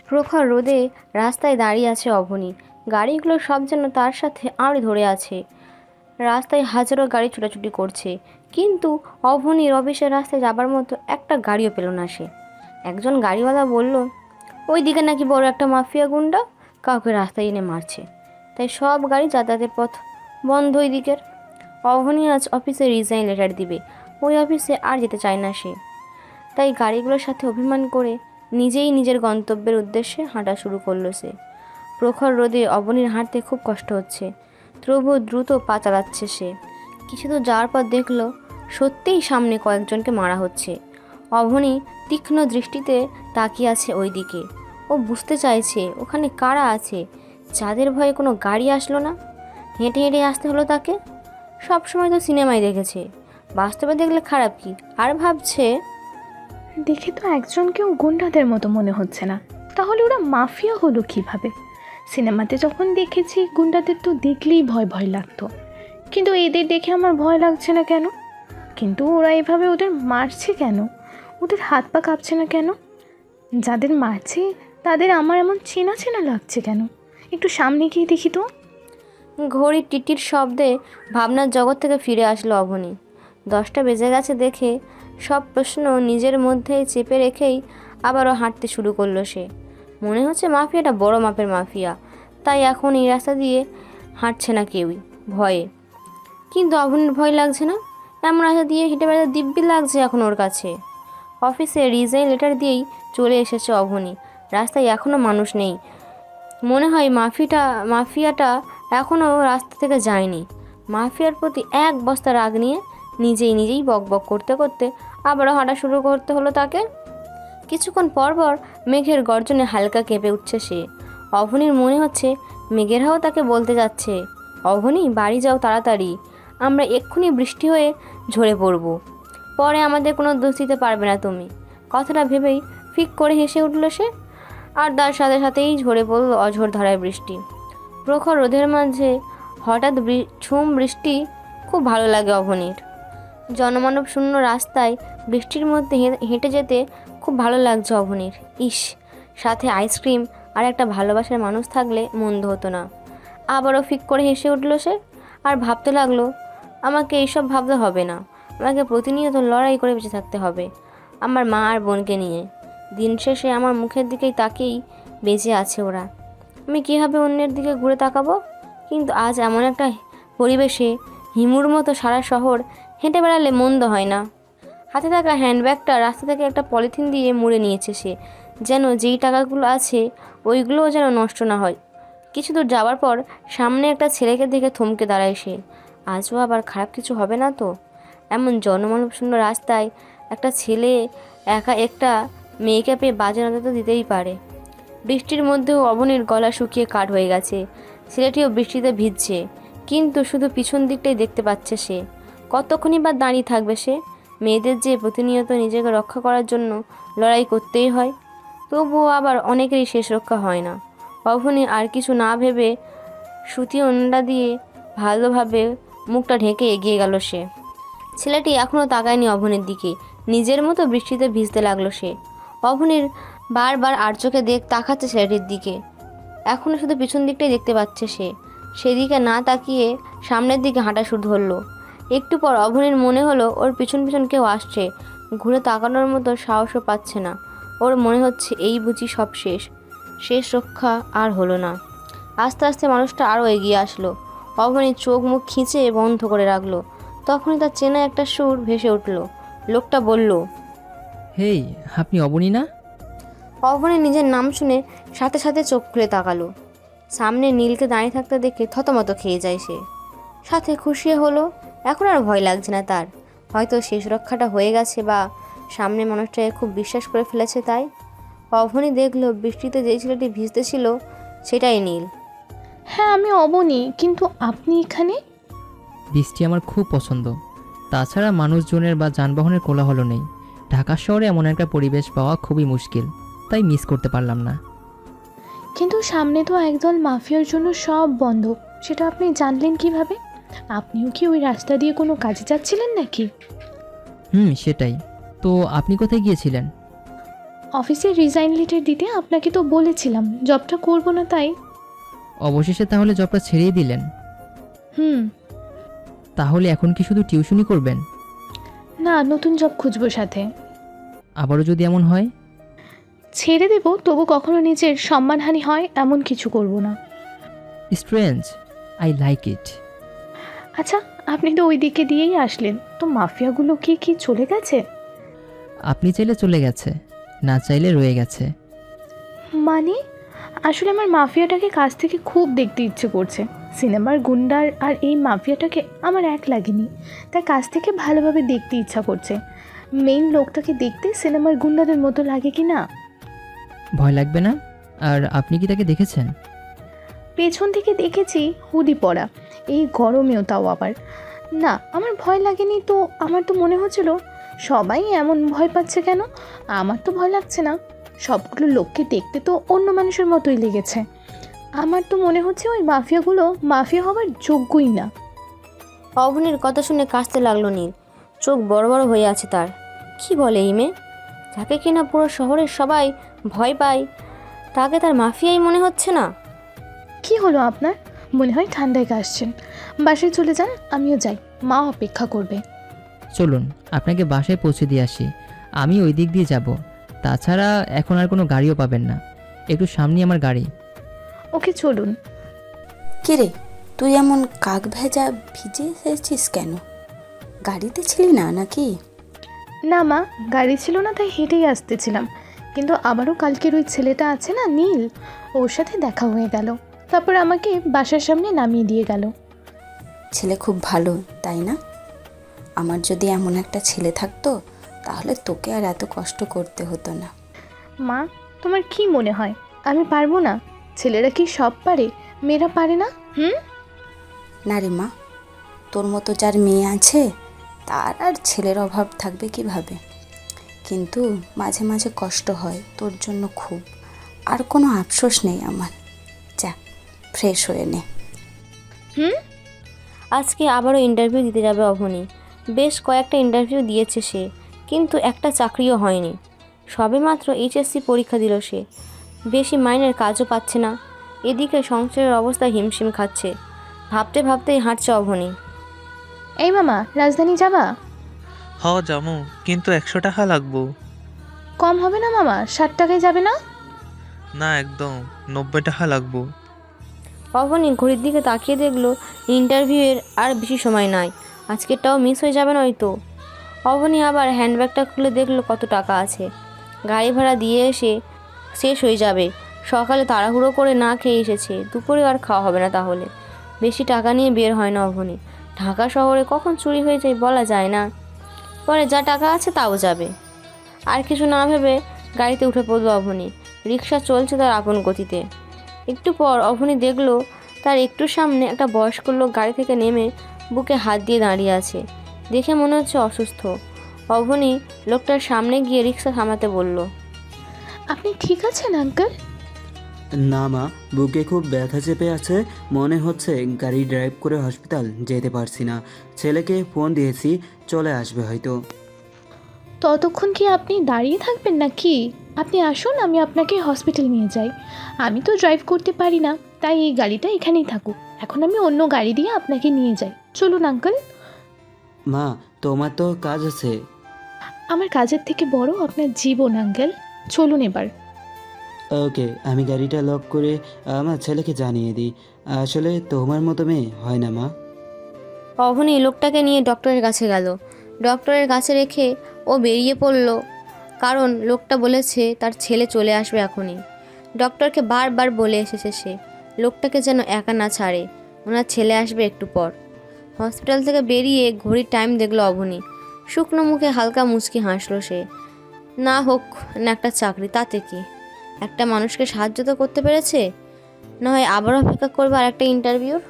প্রখর রোদে রাস্তায় দাঁড়িয়ে আছে অবনী। গাড়িগুলো সব যেন তার সাথে আড়ে ধরে আছে। রাস্তায় হাজারো গাড়ি ছোটাছুটি করছে, কিন্তু অবনীর অফিসের রাস্তায় যাবার মতো একটা গাড়িও পেল না সে। একজন গাড়িওয়ালা বলল, ওই দিকে নাকি বড় একটা মাফিয়া গুন্ডা কাউকে রাস্তায় এনে মারছে, তাই সব গাড়ি যাতায়াতের পথ বন্ধ ওই দিকের। অবনী আজ অফিসে রিজাইন লেটার দিবে, ওই অফিসে আর যেতে চায় না সে। তাই গাড়িগুলোর সাথে অভিমান করে নিজেই নিজের গন্তব্যের উদ্দেশ্যে হাঁটা শুরু করলো সে। প্রখর রোদে অবনীর হাঁটতে খুব কষ্ট হচ্ছে, তবুও দ্রুত পা চালাচ্ছে সে। কিছু দূর যাওয়ার পর দেখলো সত্যিই সামনে কয়েকজনকে মারা হচ্ছে। অবনী তীক্ষ্ণ দৃষ্টিতে তাকিয়ে আছে ওই দিকে। ও বুঝতে চাইছে ওখানে কারা আছে, যাদের ভয়ে কোনো গাড়ি আসলো না। হেঁটে হেঁটে আসতে হলো তাকে। সবসময় তো সিনেমায় দেখেছে, বাস্তবে দেখলে খারাপ কি, আর ভাবছে দেখে তো একজনকেও গুন্ডাদের মতো মনে হচ্ছে না, তাহলে ওরা মাফিয়া হলো কিভাবে? সিনেমাতে যখন দেখেছি গুন্ডাদের তো দেখলেই ভয় ভয় লাগতো, কিন্তু এদের দেখে আমার ভয় লাগছে না কেন? কিন্তু ওরা এভাবে ওদের মারছে কেন? ওদের হাত পা কাঁপছে না কেন? যাদের মারছে তাদের আমার এমন চেনা চেনা লাগছে কেন? একটু সামনে গিয়ে দেখি তো। ঘড়ির টিটির শব্দে ভাবনার জগৎ থেকে ফিরে আসলো অবনী। 10টা বেজে গেছে দেখে সব প্রশ্ন নিজের মধ্যেই চেপে রেখেই আবারও হাঁটতে শুরু করলো সে। মনে হচ্ছে মাফিয়াটা বড় মাপের মাফিয়া, তাই এখন এই রাস্তা দিয়ে হাঁটছে না কেউই ভয়ে। কিন্তু অবনীর ভয় লাগছে না, এমন রাস্তা দিয়ে হেঁটে বেড়াতে দিব্যি লাগছে এখন ওর কাছে। অফিসে রিজাইন লেটার দিয়েই চলে এসেছে অবনী। রাস্তায় এখনও মানুষ নেই, মনে হয় মাফিয়াটা এখনও রাস্তা থেকে যায়নি। মাফিয়ার প্রতি এক বস্তা রাগ নিয়ে নিজেই বকবক করতে করতে আবারও হাঁটা শুরু করতে হলো তাকে। কিছুক্ষণ পর পর মেঘের গর্জনে হালকা কেঁপে উঠছে সে। অবনীর মনে হচ্ছে মেঘেরাও তাকে বলতে যাচ্ছে, অবনী বাড়ি যাও তাড়াতাড়ি, আমরা এক্ষুনি বৃষ্টি হয়ে ঝরে পড়ব, পরে আমাদের কোনো দোষ দিতে পারবে না তুমি। কথাটা ভেবেই ফিক করে হেসে উঠল সে। আর তার সাথে সাথেই ঝরে পড়ল অঝোর ধারায় বৃষ্টি। প্রখর রোদের মাঝে হঠাৎ ঝুম বৃষ্টি খুব ভালো লাগে অবনীর। জনমানব শূন্য রাস্তায় বৃষ্টির মধ্যে হেঁটে যেতে খুব ভালো লাগছে অবনীর। ইস, সাথে আইসক্রিম আর একটা ভালোবাসার মানুষ থাকলে মন্দ হতো না। আবারও ফিক করে হেসে উঠল সে আর ভাবতে লাগলো, আমাকে এইসব ভাবতে হবে না, আমাকে প্রতিনিয়ত লড়াই করে বেঁচে থাকতে হবে আমার মা আর বোনকে নিয়ে। দিন শেষে আমার মুখের দিকেই তাকেই বেঁচে আছে ওরা, আমি কীভাবে অন্যের দিকে ঘুরে তাকাবো? কিন্তু আজ এমন একটা পরিবেশে হিমুর মতো সারা শহর হেঁটে বেড়ালে মন্দ হয় না। হাতে থাকা হ্যান্ডব্যাগটা রাস্তা থেকে একটা পলিথিন দিয়ে মুড়ে নিয়েছে সে, যেন যেই টাকাগুলো আছে ওইগুলোও যেন নষ্ট না হয়। কিছু দূর যাওয়ার পর সামনে একটা ছেলেকে দেখে থমকে দাঁড়ায় সে। আজও আবার খারাপ কিছু হবে না তো? এমন জনমানবশূন্য রাস্তায় একটা ছেলে একা একটা মেয়েকে পেয়ে বাজে নজর তো দিতেই পারে। বৃষ্টির মধ্যেও অবনীর গলা শুকিয়ে কাঠ হয়ে গেছে। ছেলেটিও বৃষ্টিতে ভিজছে, কিন্তু শুধু পিছন দিকটাই দেখতে পাচ্ছে সে। কতক্ষণই বা দাঁড়িয়ে থাকবে সে? মেয়েদের যে প্রতিনিয়ত নিজেকে রক্ষা করার জন্য লড়াই করতেই হয়, তবুও আবার অনেকেরই শেষ রক্ষা হয় না। অবনী আর কিছু না ভেবে সুতি ওড়না দিয়ে ভালোভাবে মুখটা ঢেকে এগিয়ে গেল সে। ছেলেটি এখনও তাকায়নি অবনীর দিকে, নিজের মতো বৃষ্টিতে ভিজতে লাগলো সে। অবনীর বারবার আর চোখে তাকাচ্ছে ছেলেটির দিকে। এখনও শুধু পিছন দিকটাই দেখতে পাচ্ছে সে। সেদিকে না তাকিয়ে সামনের দিকে হাঁটা শুরু হলো। একটু পর অবনীর মনে হলো ওর পিছন পিছন কেউ আসছে। ঘুরে তাকানোর মতো সাহসও পাচ্ছে না। ওর মনে হচ্ছে এই বুঝি সব শেষ রক্ষা আর হলো না। আস্তে আস্তে মানুষটা আরও এগিয়ে আসলো। অবনী চোখ মুখ খিঁচে বন্ধ করে রাখলো। তখনই তার চেনা একটা সুর ভেসে উঠল। লোকটা বলল, হেই, আপনি অবনী না? অবনী নিজের নাম শুনে সাথে সাথে চোখ খুলে তাকালো। সামনে নীলকে দাঁড়িয়ে থাকতে দেখে থতমত খেয়ে যায় সে। সাথে খুশি হলো, এখন আর ভয় লাগছে না তার। হয়তো শেষ রক্ষাটা হয়ে গেছে, বা সামনে মানুষটাকে খুব বিশ্বাস করে ফেলেছে তাই। অবনী দেখলো বৃষ্টিতে যে ছেলেটি ভিজতে ছিল সেটাই নীল। হ্যাঁ, আমি অবনী, কিন্তু আপনি এখানে? বৃষ্টি আমার খুব পছন্দ। তাছাড়া মানুষজনের বা যানবাহনের কোলাহল নেই। ঢাকা শহরে এমন একটা পরিবেশ পাওয়া খুবই মুশকিল, তাই মিস করতে পারলাম না। কিন্তু সামনে তো একদল মাফিয়ার জন্য সব বন্ধ, সেটা আপনি জানলেন কিভাবে? আপনিও কি ওই রাস্তা দিয়ে কোনো কাজে যাচ্ছিলেন নাকি? সেটাই। তো আপনি কোথায় গিয়েছিলেন? অফিসে রিজাইন লেটার দিতে আপনাকে তো বলেছিলাম জবটা করব না তাই। অবশেষে তাহলে জবটা ছেড়েই দিলেন? হুম। তাহলে এখন কি শুধু টিউশনই করবেন? না, নতুন জব খুঁজবো সাথে। আবারও যদি এমন হয়? ছেড়ে দেব, তবু কখনো নিজের সম্মানহানি হয় এমন কিছু করব না। Strange, I like it. আচ্ছা, আপনি তো ওই দিকে দিয়েই আসলেন, তো মাফিয়াগুলো কি চলে গেছে? আপনি চাইলে চলে গেছে, না চাইলে রয়ে গেছে। মানে আসলে আমার মাফিয়াটাকে কাছ থেকে খুব দেখতে ইচ্ছে করছে। সিনেমার গুন্ডার আর এই মাফিয়াটাকে আমার এক লাগেনি, তাই কাছ থেকে ভালোভাবে দেখতে ইচ্ছা করছে। মেইন লোকটাকে দেখতে সিনেমার গুন্ডাদের মতো লাগে কি না? ভয় লাগবে না? আর আপনি কি তাকে দেখেছেন? পেছন থেকে দেখেছি, হুডি পরা, এই গরমেও তাও আবার। না, আমার ভয় লাগেনি তো। আমার তো মনে হচ্ছিল সবাই এমন ভয় পাচ্ছে কেন। আমার তো ভয় লাগছে না, সবগুলো লোককে দেখতে তো অন্য মানুষের মতোই লেগেছে। আমার তো মনে হচ্ছে ওই মাফিয়াগুলো মাফিয়া হবার যোগ্যই না। অবনীর কথা শুনে কাঁদতে লাগলো নীল। চোখ বড় বড় হয়ে আছে তার। কি বলে এই মেয়ে? যাকে কিনা পুরো শহরের সবাই ভয় পায়, তাকে তার মাফিয়াই মনে হচ্ছে না? কি হলো আপনার? মনে হয় ঠান্ডায় কাশছেন। বাসায় চলে যান, আমিও যাই, মা অপেক্ষা করবে। চলুন আপনাকে বাসায় পৌঁছে দিয়ে আসি। আমি ওই দিক দিয়ে যাব। তাছাড়া এখন আর কোনো গাড়িও পাবেন না। একটু সামনে আমার গাড়ি। ওকে, চলুন। কিরে, তুই এমন কাক ভেজা ভিজে এসেছিস কেন? গাড়িতে ছিলি না নাকি? না মা, গাড়ি ছিল না তাই হেঁটেই আসতেছিলাম, কিন্তু আবারও কালকের ওই ছেলেটা আছে না নীল, ওর সাথে দেখা হয়ে গেল। তারপর আমাকে বাসার সামনে নামিয়ে দিয়ে গেল। ছেলে খুব ভালো, তাই না? আমার যদি এমন একটা ছেলে থাকতো তাহলে তোকে আর এত কষ্ট করতে হতো না। মা, তোমার কি মনে হয় আমি পারবো না? ছেলেরা কি সব পারে, মেয়েরা পারে না? না রে মা, তোর মতো যার মেয়ে আছে তার আর ছেলের অভাব থাকবে কিভাবে? কিন্তু মাঝে মাঝে কষ্ট হয় তোর জন্য খুব। আর কোনো আফসোস নেই আমার। যা, ফ্রেশ হয়ে নে। আজকে আবারও ইন্টারভিউ দিতে যাবে অবনী। বেশ কয়েকটা ইন্টারভিউ দিয়েছে সে, কিন্তু একটা চাকরিও হয়নি। সবেমাত্র এইচএসসি পরীক্ষা দিল সে। বেশি মাইনের কাজও পাচ্ছে না। এদিকে সংসারের অবস্থা হিমশিম খাচ্ছে। ভাবতে ভাবতেই হাঁটছে অবনী। এই মামা, রাজধানী যাবা? হ জামু, কিন্তু 100 টাকা লাগবো। কম হবে না মামা? 60 টাকায় যাবে না? না, একদম 90 টাকা লাগবো। অবনী ঘড়ির দিকে তাকিয়ে দেখলো ইন্টারভিউয়ের আর বেশি সময় নাই। আজকেরটাও মিস হয়ে যাবে নয়তো। অবনী আবার হ্যান্ডব্যাগটা খুলে দেখলো কত টাকা আছে। গাড়ি ভাড়া দিয়ে এসে শেষ হয়ে যাবে। সকালে তাড়াহুড়ো করে না খেয়ে এসেছে, দুপুরে আর খাওয়া হবে না তাহলে। বেশি টাকা নিয়ে বের হয় না অবনী। ঢাকা শহরে কখন চুরি হয়ে যায় বলা যায় না। পরে যা টাকা আছে তাও যাবে। আর কিছু না ভেবে গাড়িতে উঠে পড়লো অবনী। রিক্সা চলছে তার আপন গতিতে। একটু পর অবনী দেখলো তার একটু সামনে একটা বয়স্ক লোক গাড়ি থেকে নেমে বুকে হাত দিয়ে দাঁড়িয়ে আছে। দেখে মনে হচ্ছে অসুস্থ। অবনী লোকটার সামনে গিয়ে রিক্সা থামাতে বলল। আপনি ঠিক আছেন আঙ্কেল? না মা, বুকে খুব ব্যথা চেপে আছে। মনে হচ্ছে গাড়ি ড্রাইভ করে হসপিটাল যেতে পারছি না। ছেলেকে ফোন দিয়েছি, চলে আসবে হয়তো। ততক্ষণ কি আপনি দাঁড়িয়ে থাকবেন নাকি? আপনি আসুন, আমি আপনাকে হসপিটাল নিয়ে যাই। আমি তো ড্রাইভ করতে পারি না, তাই এই গাড়িটা এখানেই থাকুক। এখন আমি অন্য গাড়ি দিয়ে আপনাকে নিয়ে যাই। চলুন আঙ্কেল। মা, তোমার তো কাজ আছে। আমার কাজের থেকে বড় আপনার জীবন আঙ্কেল। চলুন এবার। ওকে, আমি গাড়িটা লক করে আমার ছেলেকে জানিয়ে দিই। আসলে তোমার মতো মেয়ে হয় না মা। অবনী লোকটাকে নিয়ে ডক্টরের কাছে গেল। ডক্টরের কাছে রেখে ও বেরিয়ে পড়ল, কারণ লোকটা বলেছে তার ছেলে চলে আসবে এখনই। ডক্টরকে বারবার বলে এসেছে সে, লোকটাকে যেন একা না ছাড়ে, ওনার ছেলে আসবে একটু পর। হসপিটাল থেকে বেরিয়ে ঘড়ির টাইম দেখলো অবনী। শুকনো মুখে হালকা মুচকি হাসলো সে। না হোক না একটা চাকরি, তাতে কি? একটা মানুষকে সাহায্য তো করতে পেরেছে। না হয় আবার অপেক্ষা করবে আর একটা ইন্টারভিউর।